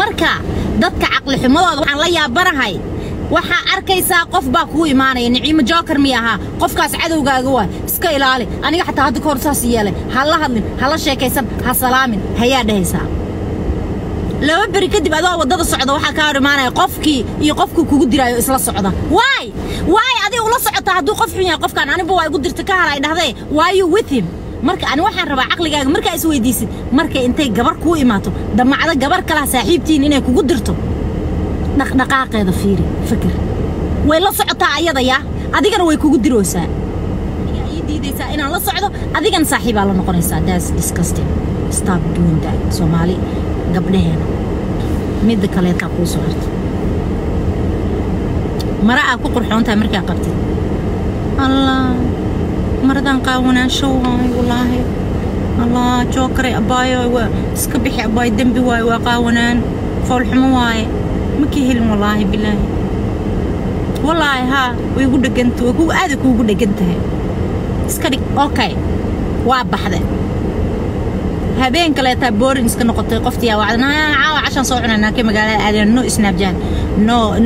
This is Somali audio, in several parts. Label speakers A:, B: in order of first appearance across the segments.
A: marka dadka caqli xumadooda waxaan la yaabanahay waxa arkaysaa qof baa ku iimaanaya Niciimo Joker miyaha qofkaas cadowgaaga waa iska ilaali aniga xataa hadda koor saas yeelay hala hadlin hala sheekaysan ha salaamin hayaa dhahaysaa laba bari kadib adoo wadada socda waxa ka hor iimaanaya qofkii iyo qofku kugu diraayo isla socda why adiga ula socota haduu qof xun yahay qofkan aniba waa igu dirta ka halay dhahday why you with him marka ani waxaan rabaa aqligaaga marka is weydiisid marka intay gabar ku imaato damacada gabar kala saaxiibtiin inay kugu dirto dhaqdhaqaaqeeda fiiri fikir way la socotaa ayada yaa adigana way kugu diroosaa ay diidaysaa inaan la socdo adigana saaxiibaa la noqonaysaa that's disgusting stop doing that Somali gabdhaheena mid kale ta ku soo hartay mara ku qurxoontaa markaa qabtay Allah maradan qaawanaan showay wallahi Allah Joker abaayo waa iska bixi abaay dambi waay waa qaawanaan fool xumo waay ma ka helin wallahi billahi wallahi ha way ugu dhaganto ku aad ku ugu dhagantahay iska dhig okay waa baxday habeen kale ta boring iska noqotay qoftiya wacdana caawa cashan soo cunana ka magaalada aadeen no Snapchat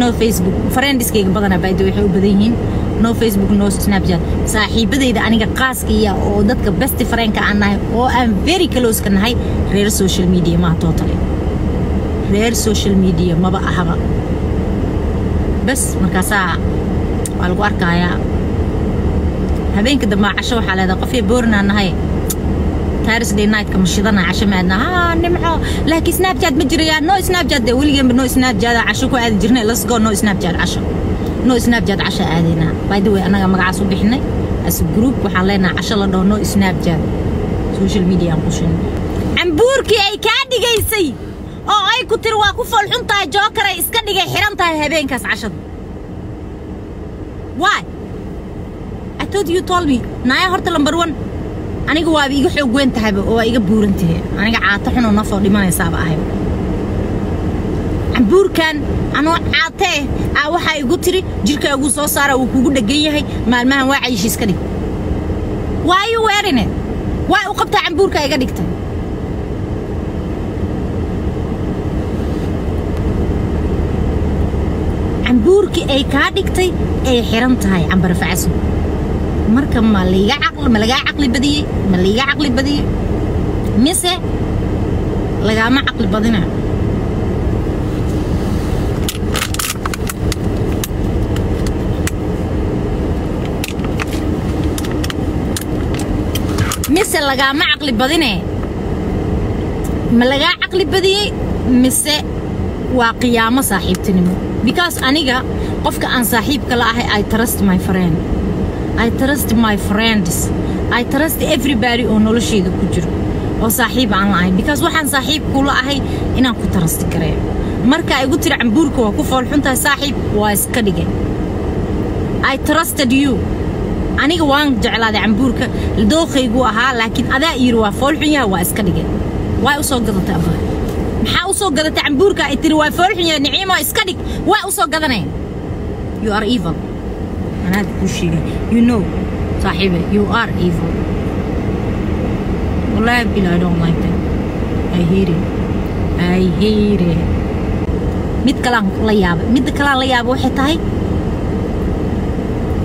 A: no Facebook friendskayga badana bay waxay u badan yihiin no Facebook no Snapchat saaxiibadayda aniga qaaskiya oo dadka best friend ka anahay oo aan very close ka nahay reer social media ma totally reer social media ma ba ahaba bas markaasa waa lagu arkayaa habeenka dambe casho waxa leedahay qof boorna nahay Thursday night ka mashidana casho maadna nimco laakiin Snapchat ma jiraya no Snapchat de waligeena no Snapchat casho ku aad jirnay let's go no Snapchat casho no Snapchat casho aadina by the way anaga magacaas u bixinay as group waxaan leenahay casho la no Snapchat social media aan qushin ambuurkii ay ka dhigaysay oo ay ku tir waa ku falxuntaa Joker ay iska dhigay xiran tahay habeenkaas cashada why I thought you told me naya horta number 1 aniga waa iga xoog weyn tahay oo iga buurantahay aniga caata xun oo nafo dhimanaysa ba ahay ambuurkan anoo caatay waxa igu tiri jirkaagu soo saara uu kugu dhagan yahay maalmahan waa caysh iska dhig why you wearing it why u qabta ambuurka iga dhigtay ambuurki ay ka dhigtay ay xiran tahay ambar facso marka ma laga aqli badiyay mise laga ma aqli badina mise laga ma aqli badine ma laga aqli badiyay mise waa qiyaamo saaxiibtinimo because aniga qofka aan saaxiibka la ahay I trust my friend I trust my friends I trust everybody oo noloshayda ku jiro oo saaxiib aan la ahay because waxaan saaxiib ku la ahay inaan ku trust gareeyo marka ay igu tiri ambuurka waa ku foolxuntahay saaxiib waa iska dhigay I trusted you aniga waan jeclaaday ambuurka dooqaygu ahaa laakiin adaa yiri waa foolxun yahay waa iska dhigay way u soo gadatay abaa maxaa u soo gadatay ambuurka ay tiri waa foolxun yahay Niciimo iska dhig way u soo gadanay you are evil أنا أقول you know صاحبي you are evil والله بالله I don't like that I hate it mid kala la yaab waxay tahay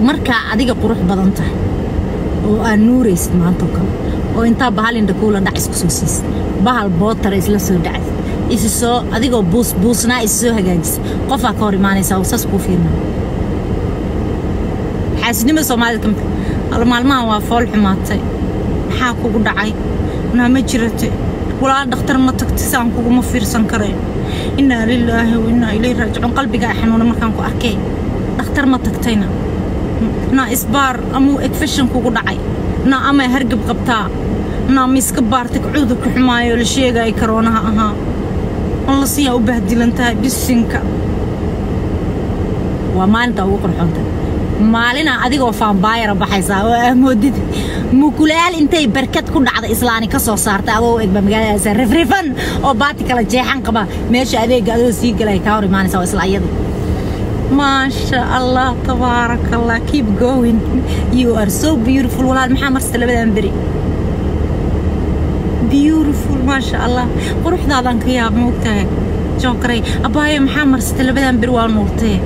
A: marka adiga qurux badan tahay oo aan nuuraysid maanta oo inta bahal inda kula dhac isku soo siis bahal bootar isla soo dhacay isoo adigoo buusna isoo hagaajis qof ka hor imaanaysa oo saas ku fiirna xaasnimo Soomaalida hal maalmaha waa fool xumaatay maxaa kugu dhacay ma jirtay walaal dhakhtar ma tagtay saan kugu ma fiirsan karay inna lillahi wa inna ilayhi raaji'un qalbiga xanuuna markaan ku arkay dhakhtar ma tagtayna na isbaar amu infection kugu dhacay na ama hargab qabtaa na miska baartay cudurka xumaayo la sheegay corona ahaa Allah siya u bahdilantahay bisinka waa maalinta ugu qurxoonta maalina adigoo vampire baxaysa oo amoodid mukulaal intay barkad ku dhacda islaani ka soo saartay adoo eegba magaalada rifrifan oo baati kala jeexan qaba meesha adeega adoo sii galay ka hor imaanaysa oo isla iyada ما شاء الله تبارك الله keep going you are so beautiful walaal maxaa marsta labadan bari beautiful ما شاء الله quruxdaadan ka yaab moogtahay جوكري أباي محمر ستلبدان بروان نورتي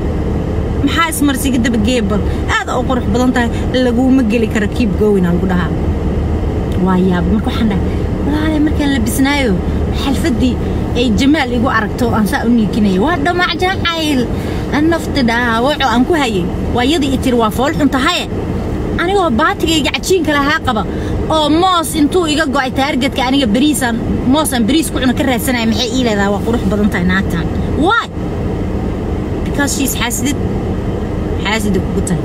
A: محاس مرسي قد بجيبل هذا أقرح بدنتها اللي جو مجلي كركيب جوين على الجدها ويا بمركو حنا والله مركان لبسنايو حلفدي أي جمال يقو عرقتو أنسأني كني وهذا مع جاحيل النفط ده وعو أنكو هاي ويدي إتروا فول أنت هاي أنا هو باتي قاعدين كلا هاقبة أو موس أنتو إيجا قاعد تارجت كأني بريسان موسا بريس كلنا كره سنة محي إلى ذا وقروح بدنتها ناتان why because she's حاسدة قلتها